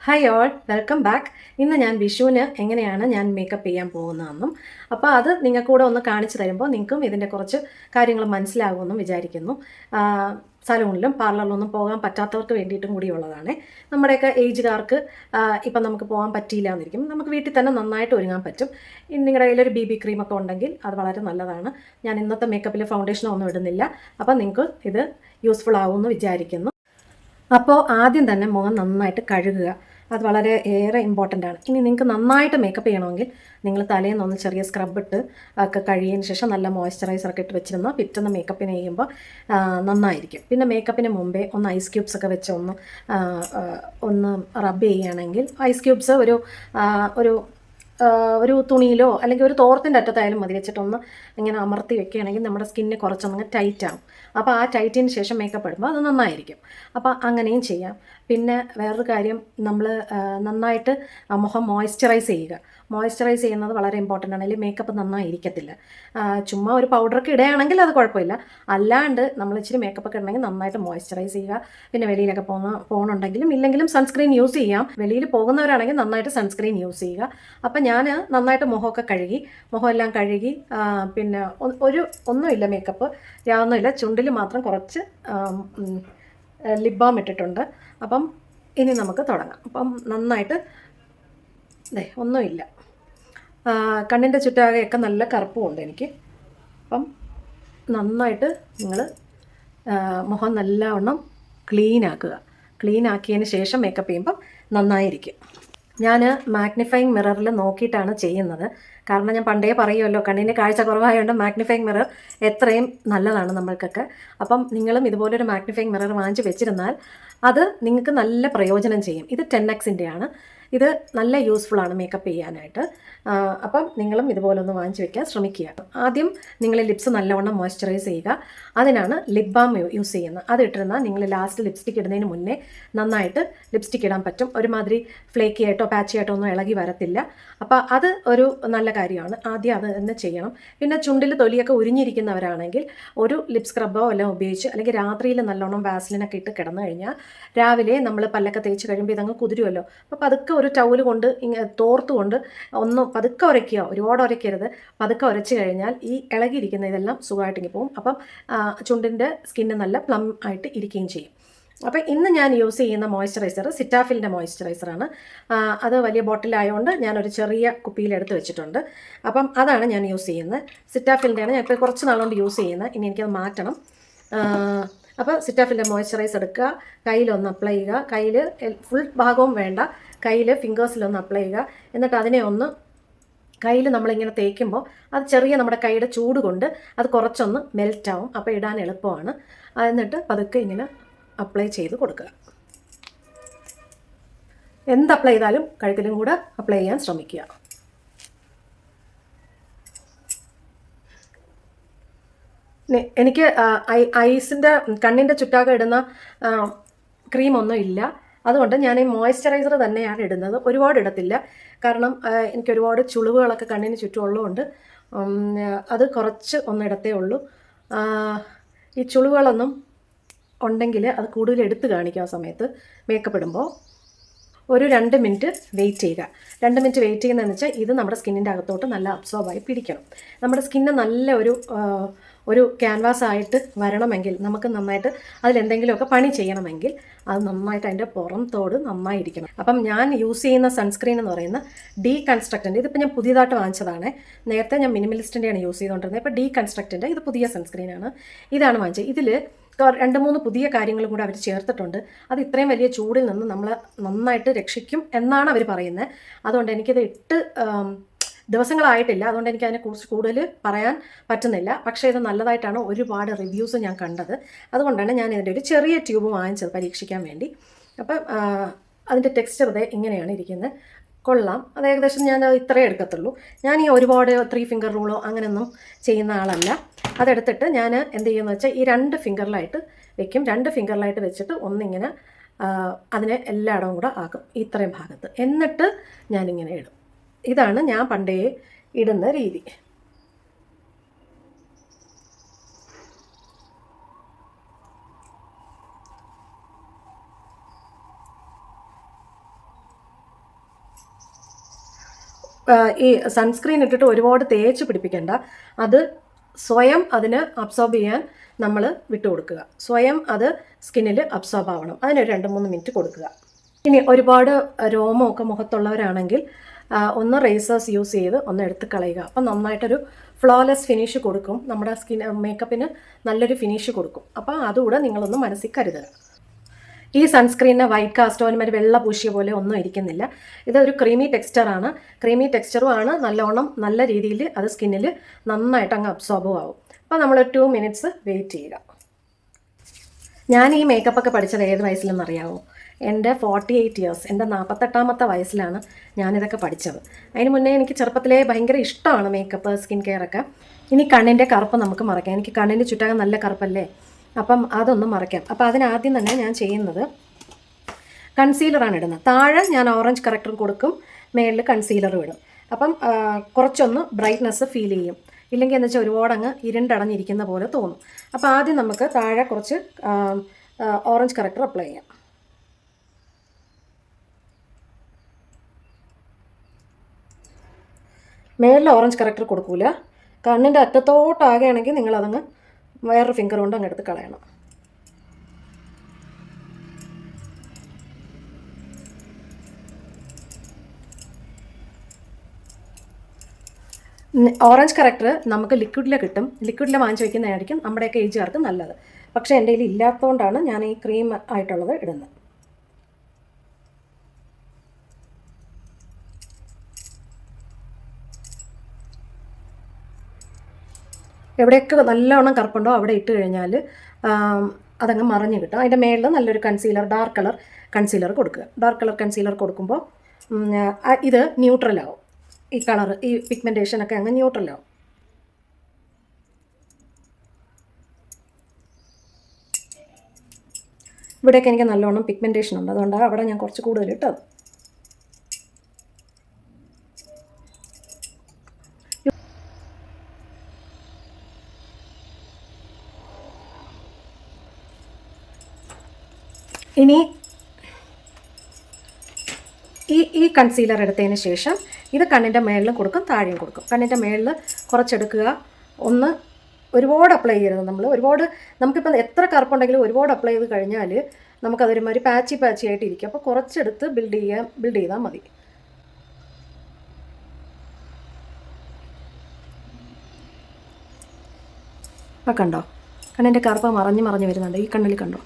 Hi all, welcome back. ഇന്ന് ഞാൻ വിഷുവിന് എങ്ങനെയാണ് ഞാൻ മേക്കപ്പ് ചെയ്യാൻ പോകുന്നതെന്നും അപ്പോൾ അത് നിങ്ങൾക്ക് കൂടെ ഒന്ന് കാണിച്ചു തരുമ്പോൾ നിങ്ങൾക്കും ഇതിൻ്റെ കുറച്ച് കാര്യങ്ങൾ മനസ്സിലാകുമെന്നും വിചാരിക്കുന്നു. സലൂണിലും പാർലറിലൊന്നും പോകാൻ പറ്റാത്തവർക്ക് വേണ്ടിയിട്ടും കൂടിയുള്ളതാണ്. നമ്മുടെയൊക്കെ ഏജുകാർക്ക് ഇപ്പം നമുക്ക് പോകാൻ പറ്റിയില്ല എന്നിരിക്കും, നമുക്ക് വീട്ടിൽ തന്നെ നന്നായിട്ട് ഒരുങ്ങാൻ പറ്റും. നിങ്ങളുടെ കയ്യിലൊരു BB ക്രീമൊക്കെ ഉണ്ടെങ്കിൽ അത് വളരെ നല്ലതാണ്. ഞാൻ ഇന്നത്തെ മേക്കപ്പിൽ ഫൗണ്ടേഷനൊന്നും ഇടുന്നില്ല. അപ്പം നിങ്ങൾക്ക് ഇത് യൂസ്ഫുൾ ആകുമെന്ന് വിചാരിക്കുന്നു. അപ്പോൾ ആദ്യം തന്നെ മുഖം നന്നായിട്ട് കഴുകുക. അത് വളരെ ഏറെ ഇമ്പോർട്ടൻ്റ് ആണ്. ഇനി നിങ്ങൾക്ക് നന്നായിട്ട് മേക്കപ്പ് ചെയ്യണമെങ്കിൽ നിങ്ങൾ തലേന്നൊന്ന് ചെറിയ സ്ക്രബ് ഇട്ട് ഒക്കെ കഴിയതിന് ശേഷം നല്ല മോയ്സ്ചറൈസറൊക്കെ ഇട്ട് വെച്ചിരുന്നാൽ പിറ്റേന്ന് മേക്കപ്പിന് ചെയ്യുമ്പോൾ നന്നായിരിക്കും. പിന്നെ മേക്കപ്പിന് മുമ്പേ ഒന്ന് ഐസ് ക്യൂബ്സ് ഒക്കെ വെച്ച് ഒന്ന് റബ്ബ് ചെയ്യുകയാണെങ്കിൽ ഐസ് ക്യൂബ്സ് ഒരു ഒരു തുണിയിലോ അല്ലെങ്കിൽ ഒരു തോർത്തിൻ്റെ അറ്റത്തായാലും മതി, വെച്ചിട്ടൊന്ന് ഇങ്ങനെ അമർത്തി വെക്കുകയാണെങ്കിൽ നമ്മുടെ സ്കിന്ന് കുറച്ചൊന്ന് ടൈറ്റ് ആവും. അപ്പോൾ ആ ടൈറ്റിന് ശേഷം മേക്കപ്പ് ഇടുമ്പോൾ അത് നന്നായിരിക്കും. അപ്പോൾ അങ്ങനെയും ചെയ്യാം. പിന്നെ വേറൊരു കാര്യം, നമ്മൾ നന്നായിട്ട് മുഖം മോയ്സ്ചറൈസ് ചെയ്യുക. മോയ്സ്ചറൈസ് ചെയ്യുന്നത് വളരെ ഇമ്പോർട്ടൻ്റ് ആണ്. അല്ലെങ്കിൽ മേക്കപ്പ് നന്നായി ഇരിക്കത്തില്ല. ചുമ്മാ ഒരു പൗഡറൊക്കെ ഇടുകയാണെങ്കിൽ അത് കുഴപ്പമില്ല. അല്ലാണ്ട് നമ്മൾ ഇച്ചിരി മേക്കപ്പൊക്കെ ഉണ്ടെങ്കിൽ നന്നായിട്ട് മോയ്സ്ചറൈസ് ചെയ്യുക. പിന്നെ വെളിയിലൊക്കെ പോകുന്നുണ്ടെങ്കിലും ഇല്ലെങ്കിലും സൺസ്ക്രീൻ യൂസ് ചെയ്യാം. വെളിയിൽ പോകുന്നവരാണെങ്കിൽ നന്നായിട്ട് സൺസ്ക്രീൻ യൂസ് ചെയ്യുക. അപ്പം ഞാൻ നന്നായിട്ട് മുഖമെല്ലാം കഴുകി പിന്നെ ഒന്നുമില്ല, മേക്കപ്പ് യാതൊന്നുമില്ല, ചുണ്ടിൽ മാത്രം കുറച്ച് ലിപ് ബാം ഇട്ടിട്ടുണ്ട്. അപ്പം ഇനി നമുക്ക് തുടങ്ങാം. അപ്പം നന്നായിട്ട് ഒന്നുമില്ല, കണ്ണിൻ്റെ ചുറ്റാകെയൊക്കെ നല്ല കറുപ്പുമുണ്ട് എനിക്ക്. അപ്പം നന്നായിട്ട് നിങ്ങൾ മുഖം നല്ലവണ്ണം ക്ലീൻ ആക്കിയതിന് ശേഷം മേക്കപ്പ് ചെയ്യുമ്പം നന്നായിരിക്കും. ഞാൻ മാഗ്നിഫൈങ് മിററിൽ നോക്കിയിട്ടാണ് ചെയ്യുന്നത്. കാരണം ഞാൻ പണ്ടേ പറയുമല്ലോ, കണ്ണിന് കാഴ്ച കുറവായതുകൊണ്ട് മാഗ്നിഫൈങ് മിറർ എത്രയും നല്ലതാണ് നമ്മൾക്കൊക്കെ. അപ്പം നിങ്ങളും ഇതുപോലൊരു മാഗ്നിഫൈങ് മിറർ വാങ്ങിച്ച് വെച്ചിരുന്നാൽ അത് നിങ്ങൾക്ക് നല്ല പ്രയോജനം ചെയ്യും. ഇത് 10Xൻ്റെ ആണ്. ഇത് നല്ല യൂസ്ഫുള്ളാണ് മേക്കപ്പ് ചെയ്യാനായിട്ട്. അപ്പം നിങ്ങളും ഇതുപോലൊന്ന് വാങ്ങിച്ച് വെക്കാൻ ശ്രമിക്കുക. ആദ്യം നിങ്ങൾ ലിപ്സ് നല്ലവണ്ണം മോയ്സ്ചറൈസ് ചെയ്യുക. അതിനാണ് ലിപ് ബാം യൂസ് ചെയ്യുന്നത്. അതിട്ടിരുന്നാൽ നിങ്ങൾ ലാസ്റ്റ് ലിപ്സ്റ്റിക് ഇടുന്നതിന് മുന്നേ നന്നായിട്ട് ലിപ്സ്റ്റിക് ഇടാൻ പറ്റും. ഒരുമാതിരി ഫ്ലേക്കി ആയിട്ടോ പാച്ചി ആയിട്ടോ ഒന്നും ഇളകി വരത്തില്ല. അപ്പോൾ അത് ഒരു നല്ല കാര്യമാണ്. ആദ്യം അത് തന്നെ ചെയ്യണം. പിന്നെ ചുണ്ടിൽ തൊലിയൊക്കെ ഉരിഞ്ഞിരിക്കുന്നവരാണെങ്കിൽ ഒരു ലിപ് സ്ക്രബോ എല്ലാം ഉപയോഗിച്ച്, അല്ലെങ്കിൽ രാത്രിയിൽ നല്ലോണം വാസലിനൊക്കെ ഇട്ട് കിടന്നു കഴിഞ്ഞാൽ രാവിലെ നമ്മൾ പല്ലൊക്കെ തേച്ച് കഴിയുമ്പോൾ ഇതങ്ങ് കുതിരുമല്ലോ. അപ്പോൾ പതുക്കെ ഒരു ടൗല് കൊണ്ട് തോർത്തുകൊണ്ട് ഒന്ന് പതുക്കെ ഉരയ്ക്കുക. ഒരുപാട് ഉരയ്ക്കരുത്, പതുക്കെ ഉരച്ച് കഴിഞ്ഞാൽ ഈ ഇളകിയിരിക്കുന്ന ഇതെല്ലാം സുഖമായിട്ടിങ്ങി പോകും. അപ്പം ചുണ്ടിൻ്റെ സ്കിന്ന് നല്ല പ്ലം ആയിട്ട് ഇരിക്കുകയും ചെയ്യും. അപ്പോൾ ഇന്ന് ഞാൻ യൂസ് ചെയ്യുന്ന മോയ്സ്ചറൈസർ സിറ്റാഫിലിൻ്റെ മോയ്സ്ചറൈസറാണ്. അത് വലിയ ബോട്ടിലായതുകൊണ്ട് ഞാനൊരു ചെറിയ കുപ്പിയിലെടുത്ത് വെച്ചിട്ടുണ്ട്. അപ്പം അതാണ് ഞാൻ യൂസ് ചെയ്യുന്നത്. സിറ്റാഫിലിൻ്റെയാണ് ഞാൻ ഇപ്പോൾ കുറച്ച് നാളുകൊണ്ട് യൂസ് ചെയ്യുന്നത്. ഇനി എനിക്കത് മാറ്റണം. അപ്പോൾ സിറ്റാഫിലിൻ്റെ മോയ്സ്ചറൈസർ എടുക്കുക, കയ്യിലൊന്ന് അപ്ലൈ ചെയ്യുക. കയ്യിൽ ഫുൾ ഭാഗവും വേണ്ട, കയ്യിൽ ഫിംഗേഴ്സിലൊന്ന് അപ്ലൈ ചെയ്യുക. എന്നിട്ട് അതിനെ ഒന്ന് കയ്യിൽ നമ്മളിങ്ങനെ തേക്കുമ്പോൾ അത് ചെറിയ നമ്മുടെ കൈയുടെ ചൂട് കൊണ്ട് അത് കുറച്ചൊന്ന് മെൽറ്റാവും. അപ്പോൾ ഇടാൻ എളുപ്പമാണ്. എന്നിട്ട് പതുക്കെ ഇങ്ങനെ അപ്ലൈ ചെയ്ത് കൊടുക്കുക. എന്ത് അപ്ലൈ ചെയ്താലും കഴുത്തിലും കൂടെ അപ്ലൈ ചെയ്യാൻ ശ്രമിക്കുക. എനിക്ക് കണ്ണിൻ്റെ ചുറ്റാകെ ഇടുന്ന ക്രീമൊന്നും ഇല്ല. അതുകൊണ്ട് ഞാൻ ഈ മോയ്സ്ചറൈസർ തന്നെയാണ് ഇടുന്നത്. ഒരുപാട് ഇടത്തില്ല, കാരണം എനിക്ക് ഒരുപാട് ചുളിവുകളൊക്കെ കണ്ണിന് ചുറ്റുമുള്ളതുകൊണ്ട് അത് കുറച്ച് ഒന്നിടത്തേ ഉള്ളൂ. ഈ ചുളിവുകളൊന്നും ഉണ്ടെങ്കിൽ അത് കൂടുതൽ എടുത്ത് കാണിക്കുക. ആ സമയത്ത് മേക്കപ്പ് ഇടുമ്പോൾ ഒരു 2 മിനിറ്റ് വെയിറ്റ് ചെയ്യുക. 2 മിനിറ്റ് വെയിറ്റ് ചെയ്യുന്നതെന്ന് വെച്ചാൽ ഇത് നമ്മുടെ സ്കിന്നിൻ്റെ അകത്തോട്ട് നല്ല അബ്സോർബായി പിടിക്കണം. നമ്മുടെ സ്കിന്ന് നല്ല ഒരു ക്യാൻവാസ് ആയിട്ട് വരണമെങ്കിൽ, നമുക്ക് നന്നായിട്ട് അതിലെന്തെങ്കിലുമൊക്കെ പണി ചെയ്യണമെങ്കിൽ അത് നന്നായിട്ട് അതിൻ്റെ പുറം തോട് നന്നായിരിക്കണം. അപ്പം ഞാൻ യൂസ് ചെയ്യുന്ന സൺസ്ക്രീൻ എന്ന് പറയുന്നത് ഡീകൺസ്ട്രക്റ്റിൻ്റെ. ഇതിപ്പോൾ ഞാൻ പുതിയതായിട്ട് വാങ്ങിച്ചതാണ്. നേരത്തെ ഞാൻ മിനിമലിസ്റ്റിൻ്റെയാണ് യൂസ് ചെയ്തുകൊണ്ടിരുന്നത്. ഇപ്പോൾ ഡീകൺസ്ട്രക്റ്റിൻ്റെ ഇത് പുതിയ സൺസ്ക്രീനാണ്. ഇതാണ് വാങ്ങിച്ചത്. ഇതിൽ 2-3 പുതിയ കാര്യങ്ങളും കൂടെ അവർ ചേർത്തിട്ടുണ്ട്. അത് ഇത്രയും വലിയ ചൂടിൽ നിന്ന് നമ്മൾ നന്നായിട്ട് രക്ഷിക്കും എന്നാണ് അവർ പറയുന്നത്. അതുകൊണ്ട് എനിക്കിത് 8 ദിവസങ്ങളായിട്ടില്ല, അതുകൊണ്ട് എനിക്ക് അതിനെക്കുറിച്ച് കൂടുതൽ പറയാൻ പറ്റുന്നില്ല. പക്ഷേ ഇത് നല്ലതായിട്ടാണ് ഒരുപാട് റിവ്യൂസ് ഞാൻ കണ്ടത്. അതുകൊണ്ടാണ് ഞാൻ ഇതിൻ്റെ ഒരു ചെറിയ ട്യൂബ് വാങ്ങിച്ചത് പരീക്ഷിക്കാൻ വേണ്ടി. അപ്പം അതിൻ്റെ ടെക്സ്ചർ ഇങ്ങനെയാണ് ഇരിക്കുന്നത്. കൊള്ളാം. അത് ഏകദേശം ഞാൻ ഇത്രയേ എടുക്കത്തുള്ളൂ. ഞാൻ ഈ ഒരുപാട് 3 ഫിംഗർ റൂളോ അങ്ങനെയൊന്നും ചെയ്യുന്ന ആളല്ല. അതെടുത്തിട്ട് ഞാൻ എന്ത് ചെയ്യുമെന്ന് വെച്ചാൽ ഈ 2 ഫിംഗറിലായിട്ട് വെക്കും. 2 ഫിംഗറിലായിട്ട് വെച്ചിട്ട് ഒന്നിങ്ങനെ അതിനെ എല്ലായിടവും കൂടെ ആക്കും, ഇത്രയും ഭാഗത്ത്. എന്നിട്ട് ഞാനിങ്ങനെ ഇടും. ഇതാണ് ഞാൻ പണ്ടേ ഇടുന്ന രീതി. ഈ സൺസ്ക്രീൻ ഇട്ടിട്ട് ഒരുപാട് തേച്ച് പിടിപ്പിക്കേണ്ട. അത് സ്വയം അതിന് അബ്സോർബ് ചെയ്യാൻ നമ്മൾ വിട്ടുകൊടുക്കുക. സ്വയം അത് സ്കിന്നിൽ അബ്സോർബ് ആവണം. അതിനൊരു 2-3 മിനിറ്റ് കൊടുക്കുക. ഇനി ഒരുപാട് രോമമൊക്കെ മുഖത്തുള്ളവരാണെങ്കിൽ ഒന്ന് റേസേഴ്സ് യൂസ് ചെയ്ത് ഒന്ന് എടുത്ത് കളയുക. അപ്പം നന്നായിട്ടൊരു ഫ്ലോലെസ് ഫിനിഷ് കൊടുക്കും. നമ്മുടെ മേക്കപ്പിന് നല്ലൊരു ഫിനിഷ് കൊടുക്കും. അപ്പോൾ അതുകൂടെ നിങ്ങളൊന്ന് മനസ്സിൽ കരുതുക. ഈ സൺസ്ക്രീനിന് വൈറ്റ് കാസ്റ്റ് ഓയിൽമെൻറ്റ് വെള്ള പൂശിയ പോലെ ഒന്നും ഇരിക്കുന്നില്ല. ഇതൊരു ക്രീമി ടെക്സ്ചറാണ്. ക്രീമി ടെക്സ്ചറുമാണ്. നല്ലോണം നല്ല രീതിയിൽ അത് സ്കിന്നിൽ നന്നായിട്ട് അങ്ങ് അബ്സോർബും ആവും. അപ്പോൾ നമ്മൾ 2 മിനിറ്റ്സ് വെയിറ്റ് ചെയ്യുക. ഞാൻ ഈ മേക്കപ്പൊക്കെ പഠിച്ചത് ഏത് വയസ്സിലെന്നറിയാമോ? എൻ്റെ 48 ഇയേഴ്സ്, എൻ്റെ 48ാമത്തെ വയസ്സിലാണ് ഞാനിതൊക്കെ പഠിച്ചത്. അതിന് മുന്നേ എനിക്ക് ചെറുപ്പത്തിലേ ഭയങ്കര ഇഷ്ടമാണ് മേക്കപ്പ്, സ്കിൻ കെയർ ഒക്കെ. ഇനി കണ്ണിൻ്റെ കറുപ്പ് നമുക്ക് മറയ്ക്കാം. എനിക്ക് കണ്ണിൻ്റെ ചുറ്റാകെ നല്ല കറുപ്പല്ലേ, അപ്പം അതൊന്നും മറയ്ക്കാം. അപ്പോൾ അതിനാദ്യം തന്നെ ഞാൻ ചെയ്യുന്നത് കൺസീലറാണ് ഇടുന്നത്. താഴെ ഞാൻ ഓറഞ്ച് കറക്റ്റർ കൊടുക്കും, മേളിൽ കൺസീലർ ഇടും. അപ്പം കുറച്ചൊന്ന് ബ്രൈറ്റ്നെസ് ഫീൽ ചെയ്യും. ഇല്ലെങ്കിൽ എന്ന് വെച്ചാൽ ഒരുപാട് അങ്ങ് ഇരുണ്ടടഞ്ഞിരിക്കുന്ന പോലെ തോന്നും. അപ്പോൾ ആദ്യം നമുക്ക് താഴെ കുറച്ച് ഓറഞ്ച് കറക്റ്റർ അപ്ലൈ ചെയ്യാം. മേളിൽ ഓറഞ്ച് കറക്റ്റർ കൊടുക്കൂല. കണ്ണിൻ്റെ അറ്റത്തോട്ടാകുകയാണെങ്കിൽ നിങ്ങളതങ്ങ് വേറൊരു ഫിംഗർ കൊണ്ട് അങ്ങ് എടുത്ത് കളയണം. ഓറഞ്ച് കറക്റ്റർ നമുക്ക് ലിക്വിഡിൽ കിട്ടും. ലിക്വിഡിൽ വാങ്ങിച്ച് വയ്ക്കുന്നതായിരിക്കും നമ്മുടെയൊക്കെ ഏജുകാർക്ക് നല്ലത്. പക്ഷേ എൻ്റെ കയ്യിൽ ഇല്ലാത്തതുകൊണ്ടാണ് ഞാൻ ഈ ക്രീം ആയിട്ടുള്ളത് ഇടുന്നത്. എവിടെയൊക്കെ നല്ലവണ്ണം കറുപ്പുണ്ടോ അവിടെ ഇട്ട് കഴിഞ്ഞാൽ അതങ്ങ് മറഞ്ഞ് കിട്ടും. അതിൻ്റെ മേളിൽ നല്ലൊരു കൺസീലർ, ഡാർക്ക് കളർ കൺസീലർ കൊടുക്കുക. ഡാർക്ക് കളർ കൺസീലർ കൊടുക്കുമ്പോൾ ഇത് ന്യൂട്രലാവും. ഈ കളർ, ഈ പിഗ്മെൻറ്റേഷനൊക്കെ അങ്ങ് ന്യൂട്രലാവും. ഇവിടെയൊക്കെ എനിക്ക് നല്ലവണ്ണം പിഗ്മെൻറ്റേഷൻ ഉണ്ട്, അതുകൊണ്ടാണ് അവിടെ ഞാൻ കുറച്ച് കൂടുതൽ ഇട്ടത്. ഇനി ഈ കൺസീലർ എടുത്തതിന് ശേഷം ഇത് കണ്ണിൻ്റെ മേളിലും കൊടുക്കും, താഴെയും കൊടുക്കും. കണ്ണിൻ്റെ മേളിൽ കുറച്ചെടുക്കുക. ഒന്ന് ഒരുപാട് അപ്ലൈ ചെയ്യരുത്. നമുക്കിപ്പോൾ എത്ര കറുപ്പുണ്ടെങ്കിലും ഒരുപാട് അപ്ലൈ ചെയ്ത് കഴിഞ്ഞാൽ നമുക്കതൊരുമാതിരി പാച്ചി ആയിട്ടിരിക്കും. അപ്പോൾ കുറച്ചെടുത്ത് ബിൽഡ് ചെയ്താൽ മതി. അപ്പോൾ കണ്ടോ, കണ്ണിൻ്റെ കറുപ്പ് മറഞ്ഞ് വരുന്നുണ്ട്. ഈ കണ്ണിൽ കണ്ടോ?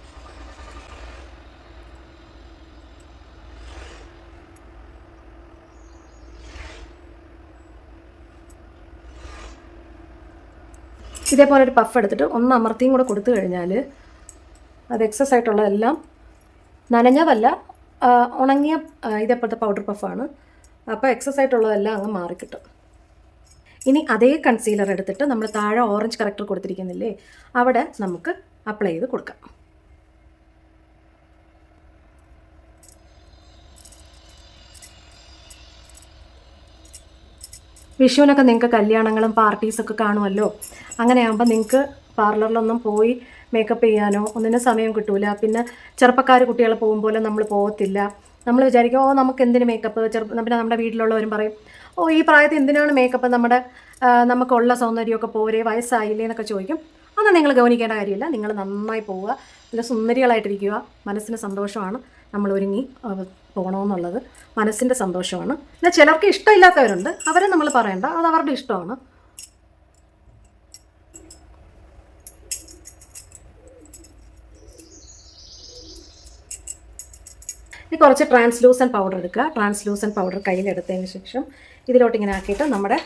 ഇതേപോലെ ഒരു പഫ് എടുത്തിട്ട് ഒന്ന് അമർത്തിയും കൂടെ കൊടുത്തു കഴിഞ്ഞാൽ അത് എക്സസ് ആയിട്ടുള്ളതെല്ലാം, നനഞ്ഞതല്ല, ഉണങ്ങിയ ഇതേപോലത്തെ പൗഡർ പഫാണ്. അപ്പോൾ എക്സസ് ആയിട്ടുള്ളതെല്ലാം അങ്ങ് മാറിക്കിട്ടും. ഇനി അതേ കൺസീലർ എടുത്തിട്ട് നമ്മൾ താഴെ ഓറഞ്ച് കറക്റ്റർ കൊടുത്തിരിക്കുന്നില്ലേ, അവിടെ നമുക്ക് അപ്ലൈ ചെയ്ത് കൊടുക്കാം. വിഷുവിനൊക്കെ നിങ്ങൾക്ക് കല്യാണങ്ങളും പാർട്ടീസൊക്കെ കാണുമല്ലോ. അങ്ങനെയാകുമ്പോൾ നിങ്ങൾക്ക് പാർലറിലൊന്നും പോയി മേക്കപ്പ് ചെയ്യാനോ ഒന്നിനും സമയം കിട്ടൂല. പിന്നെ ചെറുപ്പക്കാർ കുട്ടികൾ പോകുമ്പോൾ നമ്മൾ പോകത്തില്ല. നമ്മൾ വിചാരിക്കും നമുക്ക് എന്തിന് മേക്കപ്പ്. പിന്നെ നമ്മുടെ വീട്ടിലുള്ളവരും പറയും ഈ പ്രായത്തിൽ എന്തിനാണ് മേക്കപ്പ്, നമുക്കുള്ള സൗന്ദര്യമൊക്കെ പോരെ, വയസ്സായില്ലേ എന്നൊക്കെ ചോദിക്കും. അതൊന്നും നിങ്ങൾ ഗൗനിക്കേണ്ട കാര്യമില്ല. നിങ്ങൾ നന്നായി പോവുക, നല്ല സുന്ദരികളായിട്ടിരിക്കുക. മനസ്സിന് സന്തോഷമാണ് നമ്മൾ ഒരുങ്ങി പോകണമെന്നുള്ളത്, മനസ്സിൻ്റെ സന്തോഷമാണ്. പിന്നെ ചിലർക്ക് ഇഷ്ടമില്ലാത്തവരുണ്ട്, അവരെ നമ്മൾ പറയണ്ട, അത് അവരുടെ ഇഷ്ടമാണ്. ഇനി കുറച്ച് ട്രാൻസ്ലൂസൻ പൗഡർ എടുക്കുക. ട്രാൻസ്ലൂസൻ പൗഡർ കയ്യിലെടുത്തതിന് ശേഷം ഇതിലോട്ട് ഇങ്ങനെ ആക്കിയിട്ട് നമ്മുടെ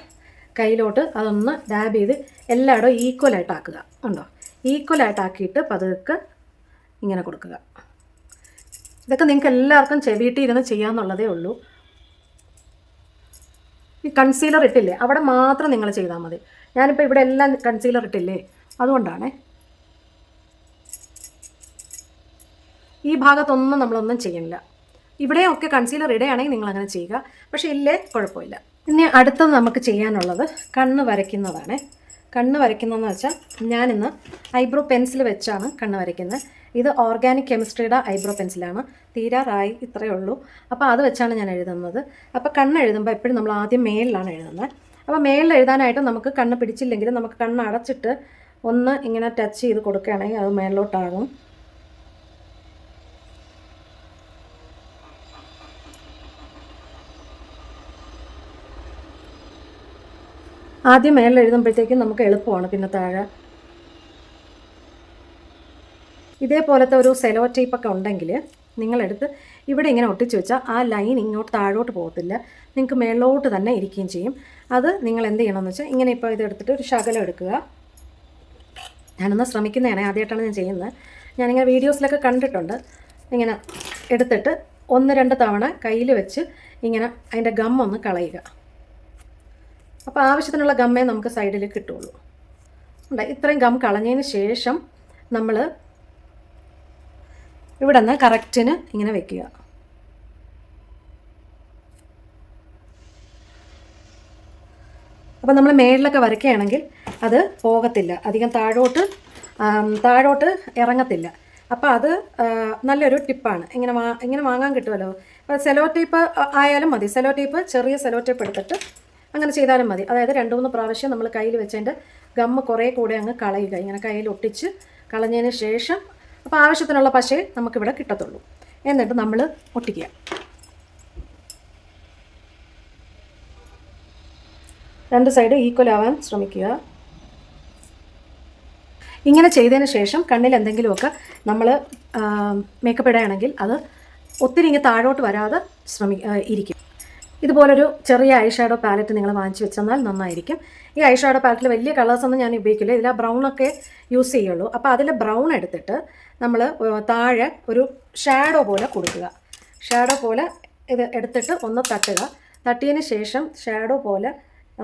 കയ്യിലോട്ട് അതൊന്ന് ഡാബ് ചെയ്ത് എല്ലായിടവും ഈക്വലായിട്ട് ആക്കുക. ഉണ്ടോ? ഈക്വലായിട്ട് ആക്കിയിട്ട് പതുക്കെ ഇങ്ങനെ കൊടുക്കുക. ഇതൊക്കെ നിങ്ങൾക്ക് എല്ലാവർക്കും വീട്ടിലിരുന്ന് ചെയ്യാമെന്നുള്ളതേ ഉള്ളൂ. ഈ കൺസീലർ ഇട്ടില്ലേ അവിടെ മാത്രം നിങ്ങൾ ചെയ്താൽ മതി. ഞാനിപ്പോൾ ഇവിടെ എല്ലാം കൺസീലർ ഇട്ടില്ലേ, അതുകൊണ്ടാണേ. ഈ ഭാഗത്തൊന്നും നമ്മളൊന്നും ചെയ്യണില്ല. ഇവിടെയൊക്കെ കൺസീലർ ഇടുകയാണെങ്കിൽ നിങ്ങൾ അങ്ങനെ ചെയ്യുക. പക്ഷേ ഇല്ലേ കുഴപ്പമില്ല. ഇനി അടുത്തത് നമുക്ക് ചെയ്യാനുള്ളത് കണ്ണ് വരയ്ക്കുന്നതാണ്. കണ്ണ് വരയ്ക്കുന്നതെന്ന് വെച്ചാൽ ഞാനിന്ന് ഐബ്രോ പെൻസിൽ വെച്ചാണ് കണ്ണ് വരയ്ക്കുന്നത്. ഇത് ഓർഗാനിക് കെമിസ്ട്രിയുടെ ഐബ്രോ പെൻസിലാണ്. തീരാറായി, ഇത്രയേ ഉള്ളൂ. അപ്പോൾ അത് വെച്ചാണ് ഞാൻ എഴുതുന്നത്. അപ്പോൾ കണ്ണ് എഴുതുമ്പോൾ എപ്പോഴും നമ്മൾ ആദ്യം മേളിലാണ് എഴുതുന്നത്. അപ്പോൾ മേളിൽ എഴുതാനായിട്ട് നമുക്ക് കണ്ണ് പിടിച്ചില്ലെങ്കിൽ നമുക്ക് കണ്ണ് അടച്ചിട്ട് ഒന്ന് ഇങ്ങനെ ടച്ച് ചെയ്ത് കൊടുക്കുകയാണെങ്കിൽ അത് മേളിലോട്ടാകും. ആദ്യം മേളിൽ എഴുതുമ്പോഴത്തേക്കും നമുക്ക് എളുപ്പമാണ് പിന്നെ താഴെ. ഇതേപോലത്തെ ഒരു സെലോ ടേപ്പൊക്കെ ഉണ്ടെങ്കിൽ നിങ്ങളെടുത്ത് ഇവിടെ ഇങ്ങനെ ഒട്ടിച്ച് വെച്ചാൽ ആ ലൈൻ ഇങ്ങോട്ട് താഴോട്ട് പോകത്തില്ല, നിങ്ങൾക്ക് മേളിലോട്ട് തന്നെ ഇരിക്കുകയും ചെയ്യും. അത് നിങ്ങൾ എന്ത് ചെയ്യണമെന്ന് വെച്ചാൽ ഇങ്ങനെ ഇപ്പോൾ ഇതെടുത്തിട്ട് ഒരു ശകലം എടുക്കുക. ഞാനൊന്ന് ശ്രമിക്കുന്നതാണ്, ആദ്യമായിട്ടാണ് ഞാൻ ചെയ്യുന്നത്. ഞാനിങ്ങനെ വീഡിയോസിലൊക്കെ കണ്ടിട്ടുണ്ട്. ഇങ്ങനെ എടുത്തിട്ട് 1-2 തവണ കയ്യിൽ വെച്ച് ഇങ്ങനെ അതിൻ്റെ ഗമ്മൊന്ന് കളയുക. അപ്പോൾ ആവശ്യത്തിനുള്ള ഗമ്മേ നമുക്ക് സൈഡിൽ കിട്ടുള്ളൂ. ഇത്രയും ഗം കളഞ്ഞതിന് ശേഷം നമ്മൾ ഇവിടെ നിന്ന് കറക്റ്റിന് ഇങ്ങനെ വെക്കുക. അപ്പോൾ നമ്മൾ മേളിലൊക്കെ വരയ്ക്കുകയാണെങ്കിൽ അത് പോകത്തില്ല, അധികം താഴോട്ട് ഇറങ്ങത്തില്ല. അപ്പോൾ അത് നല്ലൊരു ടിപ്പാണ്. ഇങ്ങനെ വാങ്ങാൻ കിട്ടുമല്ലോ. അപ്പോൾ സെലോ ടേപ്പ് ആയാലും മതി, സെലോ ടേപ്പ് ചെറിയ സെലോ ടേപ്പ് എടുത്തിട്ട് അങ്ങനെ ചെയ്താലും മതി. അതായത് 2-3 പ്രാവശ്യം നമ്മൾ കയ്യിൽ വെച്ചതിൻ്റെ ഗമ്മ് കുറേ കൂടെ അങ്ങ് കളയുക. ഇങ്ങനെ കയ്യിൽ ഒട്ടിച്ച് കളഞ്ഞതിന് ശേഷം അപ്പോൾ ആവശ്യത്തിനുള്ള പശയെ നമുക്കിവിടെ കിട്ടത്തുള്ളൂ. എന്നിട്ട് നമ്മൾ ഒട്ടിക്കുക. രണ്ട് സൈഡ് ഈക്വൽ ആവാൻ ശ്രമിക്കുക. ഇങ്ങനെ ചെയ്തതിന് ശേഷം കണ്ണിൽ എന്തെങ്കിലുമൊക്കെ നമ്മൾ മേക്കപ്പ് ഇടുകയാണെങ്കിൽ അത് ഒത്തിരി ഇങ്ങനെ താഴോട്ട് വരാതെ ഇരിക്കും. ഇതുപോലൊരു ചെറിയ ഐ ഷാഡോ പാലറ്റ് നിങ്ങൾ വാങ്ങിച്ച് വെച്ചെന്നാൽ നന്നായിരിക്കും. ഈ ഐ ഷാഡോ പാലറ്റിൽ വലിയ കളേഴ്സൊന്നും ഞാൻ ഉപയോഗിക്കില്ല, ഇതിൽ ബ്രൗണൊക്കെ യൂസ് ചെയ്യുള്ളൂ. അപ്പോൾ അതിൽ ബ്രൗൺ എടുത്തിട്ട് നമ്മൾ താഴെ ഒരു ഷാഡോ പോലെ കൊടുക്കുക. ഷാഡോ പോലെ ഇത് എടുത്തിട്ട് ഒന്ന് തട്ടുക. തട്ടിയതിന് ശേഷം ഷാഡോ പോലെ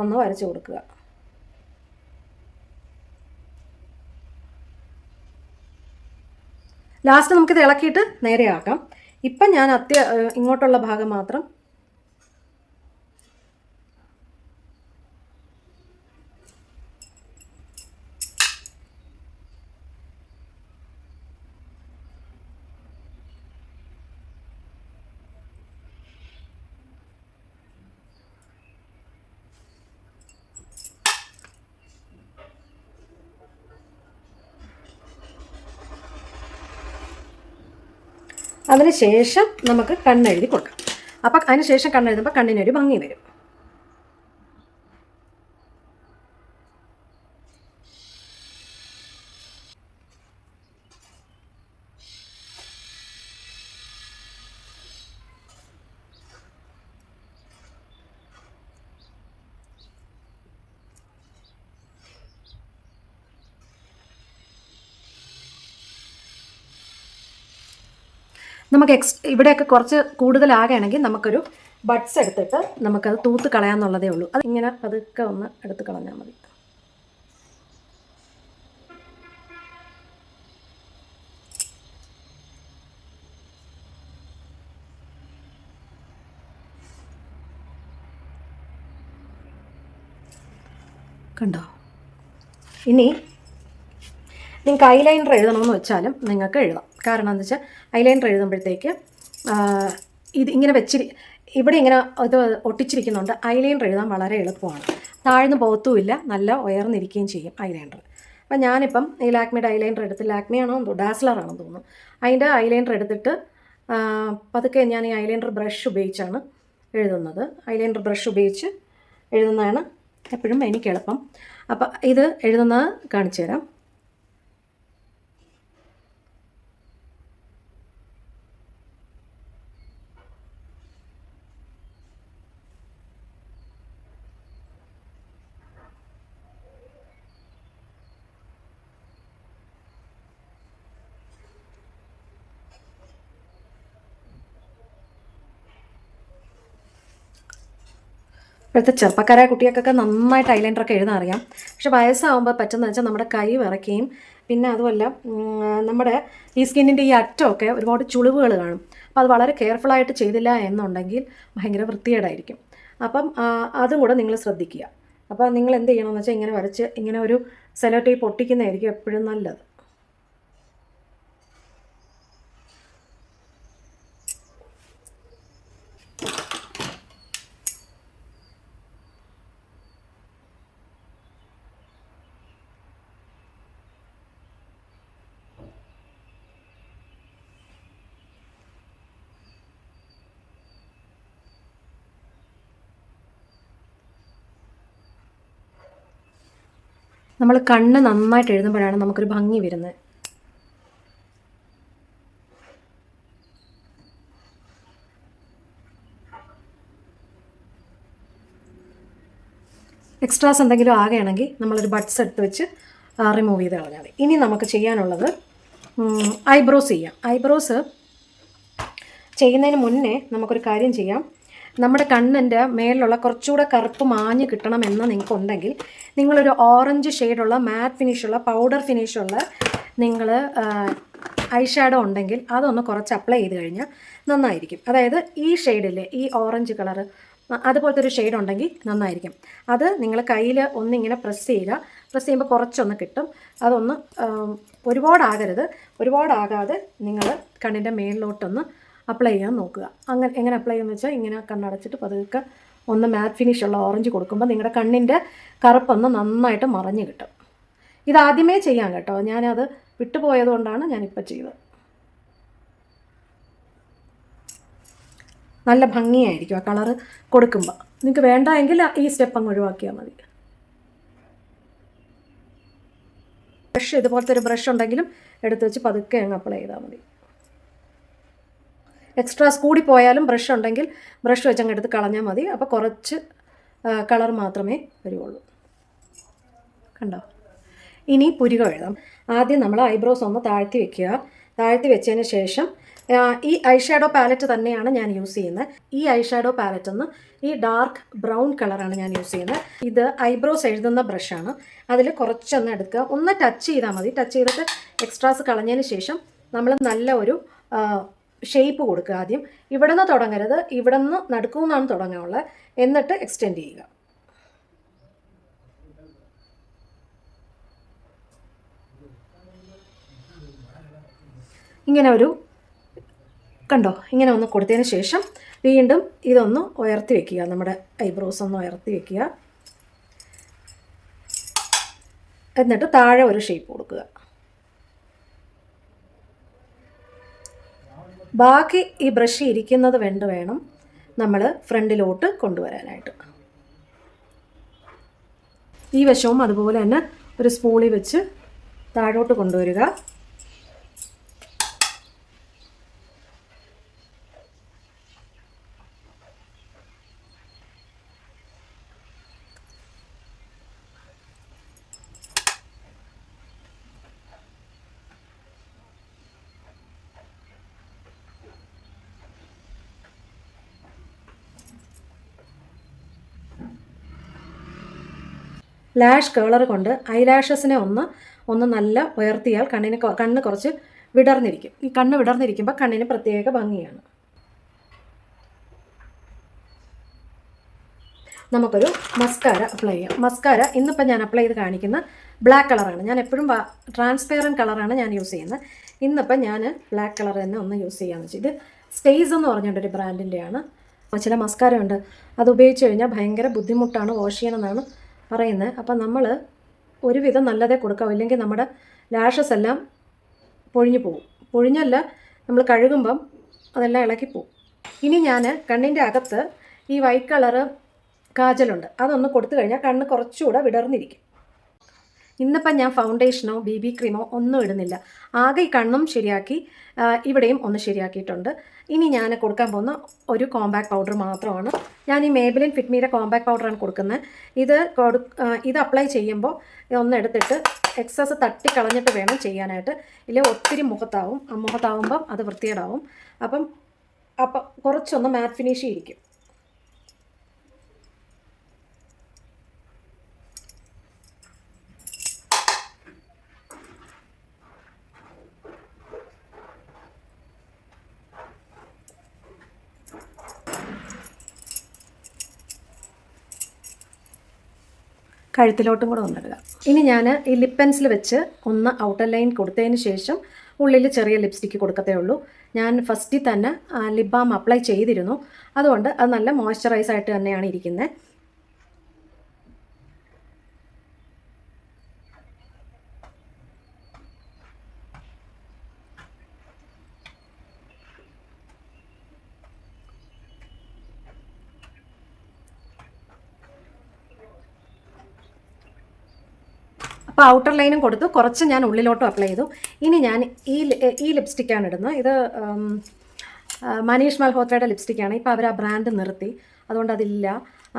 ഒന്ന് വരച്ച് കൊടുക്കുക. ലാസ്റ്റ് നമുക്കിത് ഇളക്കിയിട്ട് നേരെയാക്കാം. ഇപ്പം ഞാൻ ഇങ്ങോട്ടുള്ള ഭാഗം മാത്രം അതിന് ശേഷം നമുക്ക് കണ്ണെഴുതി കൊടുക്കാം. അപ്പം അതിന് ശേഷം കണ്ണെഴുതുമ്പോൾ കണ്ണിനൊരു ഭംഗി വരും. നമുക്ക് ഇവിടെയൊക്കെ കുറച്ച് കൂടുതലാകുകയാണെങ്കിൽ നമുക്കൊരു ബഡ്സ് എടുത്തിട്ട് നമുക്കത് തൂത്ത് കളയാമെന്നുള്ളതേ ഉള്ളൂ. അത് ഇങ്ങനെ പതുക്കെ ഒന്ന് എടുത്ത് കളഞ്ഞാൽ മതി. കണ്ടോ? ഇനി നിങ്ങൾക്ക് ഐലൈനർ എഴുതണമെന്ന് വെച്ചാലും നിങ്ങൾക്ക് എഴുതാം. കാരണം എന്താ വെച്ചാൽ ഐലൈനർ എഴുതുമ്പോഴത്തേക്ക് ഇങ്ങനെ ഇവിടെ ഇങ്ങനെ ഇത് ഒട്ടിച്ചിരിക്കുന്നുണ്ട്. ഐലൈനർ എഴുതാൻ വളരെ എളുപ്പമാണ്, താഴ്ന്നു പോകത്തുമില്ല, നല്ല ഉയർന്നിരിക്കുകയും ചെയ്യും ഐലൈനർ. അപ്പം ഞാനിപ്പം ഈ ലാക്മിയുടെ ഐലൈനർ എടുത്ത്, ലാക്മിയാണോ എന്തോ ഡാസ്ലറാണെന്ന് തോന്നുന്നു, അതിൻ്റെ ഐലൈനർ എടുത്തിട്ട് പതുക്കെ ഞാൻ ഈ ഐലൈനർ ബ്രഷ് ഉപയോഗിച്ചാണ് എഴുതുന്നത്. ഐലൈനർ ബ്രഷ് ഉപയോഗിച്ച് എഴുതുന്നതാണ് എപ്പോഴും എനിക്ക് എളുപ്പം. അപ്പം ഇത് എഴുതുന്നത് കാണിച്ചു തരാം. ഇപ്പോഴത്തെ ചെറുപ്പക്കാരായ കുട്ടികൾക്കൊക്കെ നന്നായിട്ട് ഐലൈനറൊക്കെ എഴുതാൻ അറിയാം. പക്ഷെ വയസ്സാകുമ്പോൾ പറ്റുന്നത് വെച്ചാൽ നമ്മുടെ കൈ വിറയ്ക്കുകയും പിന്നെ അതുമല്ല നമ്മുടെ ഈ സ്കിന്നിൻ്റെ ഈ അറ്റമൊക്കെ ഒരുപാട് ചുളിവുകൾ കാണും. അപ്പോൾ അത് വളരെ കെയർഫുള്ളായിട്ട് ചെയ്തില്ല എന്നുണ്ടെങ്കിൽ ഭയങ്കര വൃത്തികേടായിരിക്കും. അപ്പം അതും കൂടെ നിങ്ങൾ ശ്രദ്ധിക്കുക. അപ്പോൾ നിങ്ങൾ എന്ത് ചെയ്യണമെന്ന് വെച്ചാൽ ഇങ്ങനെ വരച്ച് ഇങ്ങനെ ഒരു സെലോ ടേപ്പ് ഒട്ടിക്കുന്നതായിരിക്കും എപ്പോഴും നല്ലത്. നമ്മൾ കണ്ണ് നന്നായിട്ട് എഴുതുമ്പോഴാണ് നമുക്കൊരു ഭംഗി വരുന്നത്. എക്സ്ട്രാസ് എന്തെങ്കിലും ആകുകയാണെങ്കിൽ നമ്മളൊരു ബഡ്സ് എടുത്ത് വെച്ച് റിമൂവ് ചെയ്ത് കളഞ്ഞാൽ മതി. ഇനി നമുക്ക് ചെയ്യാനുള്ളത് ഐബ്രോസ് ചെയ്യാം. ഐബ്രോസ് ചെയ്യുന്നതിന് മുന്നേ നമുക്കൊരു കാര്യം ചെയ്യാം. നമ്മുടെ കണ്ണിൻ്റെ മേലിലുള്ള കുറച്ചുകൂടെ കറുപ്പ് മാഞ്ഞ് കിട്ടണമെന്ന് നിങ്ങൾക്കുണ്ടെങ്കിൽ നിങ്ങളൊരു ഓറഞ്ച് ഷെയ്ഡുള്ള മാറ്റ് ഫിനിഷുള്ള പൗഡർ ഫിനിഷുള്ള നിങ്ങൾ ഐ ഷാഡോ ഉണ്ടെങ്കിൽ അതൊന്ന് കുറച്ച് അപ്ലൈ ചെയ്ത് കഴിഞ്ഞാൽ നന്നായിരിക്കും. അതായത് ഈ ഷെയ്ഡില്ലേ, ഈ ഓറഞ്ച് കളറ് അതുപോലത്തെ ഒരു ഷെയ്ഡ് ഉണ്ടെങ്കിൽ നന്നായിരിക്കും. അത് നിങ്ങൾ കയ്യിൽ ഒന്നിങ്ങനെ പ്രസ് ചെയ്യുക. പ്രസ് ചെയ്യുമ്പോൾ കുറച്ചൊന്ന് കിട്ടും. അതൊന്ന് ഒരുപാടാകരുത്. ഒരുപാടാകാതെ നിങ്ങൾ കണ്ണിൻ്റെ മേളിലോട്ടൊന്ന് അപ്ലൈ ചെയ്യാൻ നോക്കുക. അങ്ങനെ എങ്ങനെ അപ്ലൈ ചെയ്യുമെന്ന് വെച്ചാൽ ഇങ്ങനെ കണ്ണടച്ചിട്ട് പതുക്കെ ഒന്ന് മാറ്റ് ഫിനിഷുള്ള ഓറഞ്ച് കൊടുക്കുമ്പോൾ നിങ്ങളുടെ കണ്ണിൻ്റെ കറുപ്പൊന്ന് നന്നായിട്ട് മറഞ്ഞ് കിട്ടും. ഇതാദ്യമേ ചെയ്യാം കേട്ടോ, ഞാനത് വിട്ടുപോയതുകൊണ്ടാണ് ഞാനിപ്പോൾ ചെയ്തത്. നല്ല ഭംഗിയായിരിക്കും ആ കളറ് കൊടുക്കുമ്പോൾ. നിങ്ങൾക്ക് വേണ്ട എങ്കിൽ ഈ സ്റ്റെപ്പ് അങ്ങ് ഒഴിവാക്കിയാൽ മതി. ബ്രഷ് ഇതുപോലത്തെ ഒരു ബ്രഷ് ഉണ്ടെങ്കിലും എടുത്ത് വെച്ച് പതുക്കെ അങ്ങ് അപ്ലൈ ചെയ്താൽ മതി. എക്സ്ട്രാസ് കൂടി പോയാലും ബ്രഷ് ഉണ്ടെങ്കിൽ ബ്രഷ് വെച്ച് അങ്ങ് എടുത്ത് കളഞ്ഞാൽ മതി. അപ്പോൾ കുറച്ച് കളർ മാത്രമേ വരുള്ളൂ. കണ്ടോ? ഇനി പുരികം എഴുതാം. ആദ്യം നമ്മൾ ഐബ്രോസ് ഒന്ന് താഴ്ത്തി വെക്കുക. താഴ്ത്തി വെച്ചതിന് ശേഷം ഈ ഐ ഷാഡോ പാലറ്റ് തന്നെയാണ് ഞാൻ യൂസ് ചെയ്യുന്നത്. ഈ ഐ ഷാഡോ പാലറ്റ് ഒന്ന് ഈ ഡാർക്ക് ബ്രൗൺ കളറാണ് ഞാൻ യൂസ് ചെയ്യുന്നത്. ഇത് ഐബ്രോസ് എഴുതുന്ന ബ്രഷാണ്. അതിൽ കുറച്ചൊന്ന് എടുക്കുക, ഒന്ന് ടച്ച് ചെയ്താൽ മതി. ടച്ച് ചെയ്തിട്ട് എക്സ്ട്രാസ് കളഞ്ഞതിന് ശേഷം നമ്മൾ നല്ല ഒരു ഷേപ്പ് കൊടുക്കുക. ആദ്യം ഇവിടെ നിന്ന് തുടങ്ങരുത്, ഇവിടെ നിന്ന് നടുക്കുമെന്നാണ് തുടങ്ങാനുള്ളത്. എന്നിട്ട് എക്സ്റ്റെൻഡ് ചെയ്യുക. ഇങ്ങനെ ഒരു കണ്ടോ, ഇങ്ങനെ ഒന്ന് കൊടുത്തതിന് ശേഷം വീണ്ടും ഇതൊന്ന് ഉയർത്തി വെക്കുക. നമ്മുടെ ഐബ്രോസ് ഒന്ന് ഉയർത്തി വെക്കുക. എന്നിട്ട് താഴെ ഒരു ഷേപ്പ് കൊടുക്കുക. ബാക്കി ഈ ബ്രഷ് ഇരിക്കുന്നത് വേണം നമ്മൾ ഫ്രണ്ടിലോട്ട് കൊണ്ടുവരാനായിട്ട്. ഈ വശവും അതുപോലെ തന്നെ ഒരു സ്പൂളിൽ വെച്ച് താഴോട്ട് കൊണ്ടുവരിക. ലാഷ് കേളർ കൊണ്ട് ഐലാഷസിനെ ഒന്ന് നല്ല ഉയർത്തിയാൽ കണ്ണ് കുറച്ച് വിടർന്നിരിക്കും. ഈ കണ്ണ് വിടർന്നിരിക്കുമ്പോൾ കണ്ണിന് പ്രത്യേക ഭംഗിയാണ്. നമുക്കൊരു മസ്കാര അപ്ലൈ ചെയ്യാം. മസ്കാര ഇന്നിപ്പോൾ ഞാൻ അപ്ലൈ ചെയ്ത് കാണിക്കുന്ന ബ്ലാക്ക് കളറാണ്. ഞാൻ എപ്പോഴും ട്രാൻസ്പെയറൻറ്റ് കളറാണ് ഞാൻ യൂസ് ചെയ്യുന്നത്. ഇന്നിപ്പോൾ ഞാൻ ബ്ലാക്ക് കളർ തന്നെ ഒന്ന് യൂസ് ചെയ്യാമെന്ന് വെച്ചാൽ, ഇത് സ്റ്റേസ് എന്ന് പറഞ്ഞിട്ടൊരു ബ്രാൻഡിൻ്റെയാണ്. ചില മസ്കാര ഉണ്ട്, അത് ഉപയോഗിച്ച് കഴിഞ്ഞാൽ ഭയങ്കര ബുദ്ധിമുട്ടാണ് വാഷ് ചെയ്യണമെന്നാണ് പറയുന്നത്. അപ്പം നമ്മൾ ഒരുവിധം നല്ലതേ കൊടുക്കാവൂ, ഇല്ലെങ്കിൽ നമ്മുടെ ലാഷസ് എല്ലാം പൊഴിഞ്ഞു പോകും. പൊഴിഞ്ഞല്ല, നമ്മൾ കഴുകുമ്പം അതെല്ലാം ഇളക്കിപ്പോവും. ഇനി ഞാൻ കണ്ണിൻ്റെ അകത്ത് ഈ വൈറ്റ് കളറ് കാജലുണ്ട്, അതൊന്ന് കൊടുത്തു കഴിഞ്ഞാൽ കണ്ണ് കുറച്ചുകൂടെ വിടർന്നിരിക്കും. ഇന്നിപ്പം ഞാൻ ഫൗണ്ടേഷനോ BB ക്രീമോ ഒന്നും ഇടുന്നില്ല. ആകെ ഈ കണ്ണും ശരിയാക്കി, ഇവിടെയും ഒന്ന് ശരിയാക്കിയിട്ടുണ്ട്. ഇനി ഞാൻ കൊടുക്കാൻ പോകുന്ന ഒരു കോമ്പാക്ട് പൗഡർ മാത്രമാണ്. ഞാൻ ഈ മേബിലിൻ ഫിറ്റ്മീയുടെ കോമ്പാക്ട് പൗഡറാണ് കൊടുക്കുന്നത്. ഇത് അപ്ലൈ ചെയ്യുമ്പോൾ ഒന്ന് എടുത്തിട്ട് എക്സസ് തട്ടി കളഞ്ഞിട്ട് വേണം ചെയ്യാനായിട്ട്. ഇല്ല ഒത്തിരി മുഖത്താവുമ്പം അത് വൃത്തികേടാവും. അപ്പം കുറച്ചൊന്ന് മാറ്റ് ഫിനിഷ് ഇരിക്കും. കഴുത്തിലോട്ടും കൂടെ ഒന്നിടുക. ഇനി ഞാൻ ഈ ലിപ്പ് പെൻസിൽ വെച്ച് ഒന്ന് ഔട്ടർ ലൈൻ കൊടുത്തതിന് ശേഷം ഉള്ളിൽ ചെറിയ ലിപ്സ്റ്റിക്ക് കൊടുക്കത്തേ ഉള്ളൂ. ഞാൻ ഫസ്റ്റിൽ തന്നെ ലിപ് ബാം അപ്ലൈ ചെയ്തിരുന്നു, അതുകൊണ്ട് അത് നല്ല മോയ്സ്ചറൈസ് ആയിട്ട് തന്നെയാണ് ഇരിക്കുന്നത്. അപ്പോൾ ഔട്ടർ ലൈനും കൊടുത്തു, കുറച്ച് ഞാൻ ഉള്ളിലോട്ടും അപ്ലൈ ചെയ്തു. ഇനി ഞാൻ ഈ ലിപ്സ്റ്റിക്കാണ് ഇടുന്നത്. ഇത് മനീഷ് മൽഹോത്രയുടെ ലിപ്സ്റ്റിക്കാണ്. ഇപ്പോൾ അവർ ആ ബ്രാൻഡ് നിർത്തി, അതുകൊണ്ട് അതില്ല,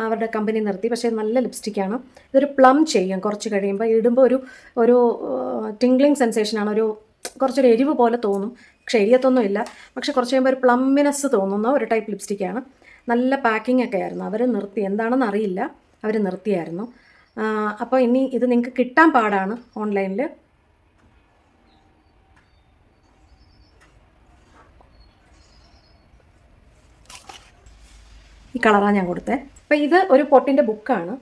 അവരുടെ കമ്പനി നിർത്തി. പക്ഷേ നല്ല ലിപ്സ്റ്റിക്കാണ്. ഇതൊരു പ്ലം ചെയ്യും കുറച്ച് കഴിയുമ്പോൾ. ഇടുമ്പോൾ ഒരു ടിംഗ്ലിങ് സെൻസേഷനാണ്, കുറച്ചൊരു എരിവ് പോലെ തോന്നും, പക്ഷേ എരിയത്തൊന്നും ഇല്ല. പക്ഷേ കുറച്ച് കഴിയുമ്പോൾ ഒരു പ്ലമ്മിനെസ് തോന്നുന്ന ഒരു ടൈപ്പ് ലിപ്സ്റ്റിക്കാണ്. നല്ല പാക്കിംഗ് ഒക്കെ ആയിരുന്നു. അവർ നിർത്തി, എന്താണെന്ന് അറിയില്ല, അവർ നിർത്തിയായിരുന്നു. അപ്പോൾ ഇനി ഇത് നിങ്ങൾക്ക് കിട്ടാൻ പാടാണ് ഓൺലൈനിൽ. ഈ കളറാണ് ഞാൻ കൊടുത്തത്. അപ്പോൾ ഇത് ഒരു പൊട്ടിൻ്റെ ബുക്കാണ്.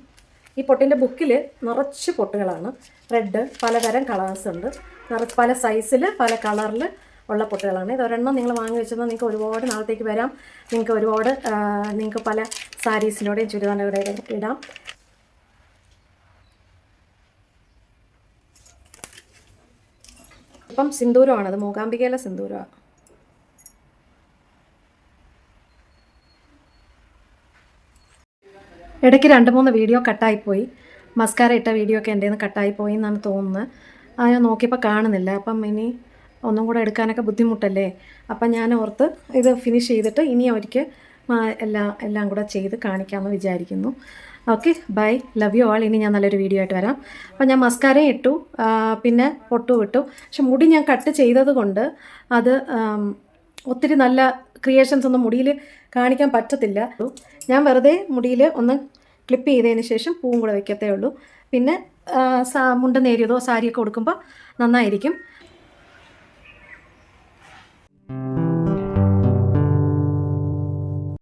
ഈ പൊട്ടിൻ്റെ ബുക്കിൽ നിറച്ച് പൊട്ടുകളാണ്. റെഡ്, പലതരം കളേഴ്സ് ഉണ്ട്, പല സൈസിൽ പല കളറിൽ ഉള്ള പൊട്ടുകളാണ്. ഇത് ഒരെണ്ണം നിങ്ങൾ വാങ്ങി വെച്ചത് നിങ്ങൾക്ക് ഒരുപാട് നാളത്തേക്ക് വരാം. നിങ്ങൾക്ക് പല സാരീസിലൂടെയും ചുരിദാറിലൂടെയും ഇടാം. ഇപ്പം സിന്ദൂരമാണത്, മൂകാംബികയിലെ സിന്ദൂരമാണ്. ഇടയ്ക്ക് 2-3 വീഡിയോ കട്ടായിപ്പോയി. മസ്കാര ഇട്ട വീഡിയോ ഒക്കെ എൻ്റെ നിന്ന് കട്ടായിപ്പോയി എന്നാണ് തോന്നുന്നത്. ഞാൻ നോക്കിയപ്പോൾ കാണുന്നില്ല. അപ്പം ഇനി ഒന്നും കൂടെ എടുക്കാനൊക്കെ ബുദ്ധിമുട്ടല്ലേ. അപ്പം ഞാൻ ഓർത്ത് ഇത് ഫിനിഷ് ചെയ്തിട്ട് ഇനി ഒരിക്കൽ എല്ലാം കൂടെ ചെയ്ത് കാണിക്കാമെന്ന് വിചാരിക്കുന്നു. Okay, bye, love you all. ഇനി ഞാൻ നല്ലൊരു വീഡിയോ ആയിട്ട് വരാം. അപ്പം ഞാൻ മസ്കാരയും ഇട്ടു, പിന്നെ പൊട്ടും ഇട്ടു. പക്ഷെ മുടി ഞാൻ കട്ട് ചെയ്തത് കൊണ്ട് അത് ഒത്തിരി നല്ല ക്രിയേഷൻസ് ഒന്നും മുടിയിൽ കാണിക്കാൻ പറ്റത്തില്ല. ഞാൻ വെറുതെ മുടിയിൽ ഒന്ന് ക്ലിപ്പ് ചെയ്തതിന് ശേഷം പൂവും കൂടെ വയ്ക്കത്തേ ഉള്ളൂ. പിന്നെ മുണ്ട് നേരിയതോ സാരിയൊക്കെ കൊടുക്കുമ്പോൾ നന്നായിരിക്കും.